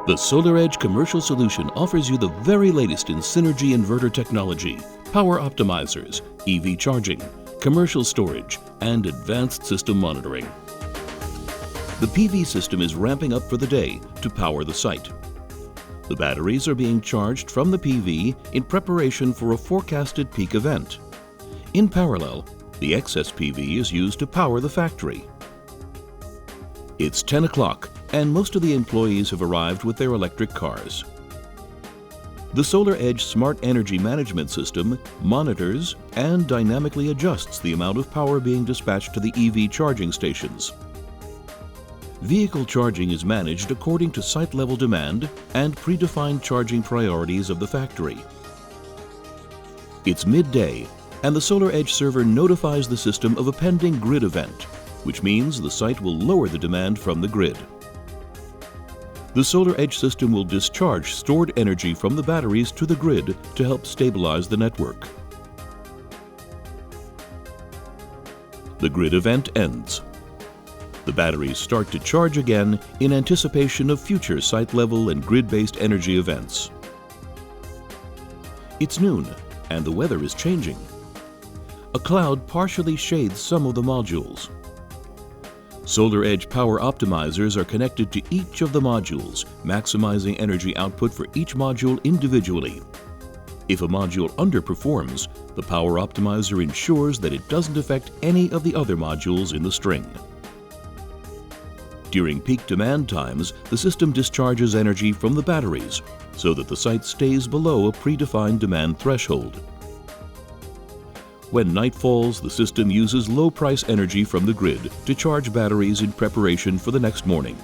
The SolarEdge commercial solution offers you the very latest in synergy inverter technology, power optimizers, EV charging, commercial storage, and advanced system monitoring. The PV system is ramping up for the day to power the site. The batteries are being charged from the PV in preparation for a forecasted peak event. In parallel, the excess PV is used to power the factory. It's 10 o'clock and most of the employees have arrived with their electric cars. The SolarEdge Smart Energy Management System monitors and dynamically adjusts the amount of power being dispatched to the EV charging stations. Vehicle charging is managed according to site-level demand and predefined charging priorities of the factory. It's midday, and the SolarEdge server notifies the system of a pending grid event, which means the site will lower the demand from the grid. The SolarEdge system will discharge stored energy from the batteries to the grid to help stabilize the network. The grid event ends. The batteries start to charge again in anticipation of future site-level and grid-based energy events. It's noon, and the weather is changing. A cloud partially shades some of the modules. SolarEdge power optimizers are connected to each of the modules, maximizing energy output for each module individually. If a module underperforms, the power optimizer ensures that it doesn't affect any of the other modules in the string. During peak demand times, the system discharges energy from the batteries so that the site stays below a predefined demand threshold. When night falls, the system uses low-price energy from the grid to charge batteries in preparation for the next morning.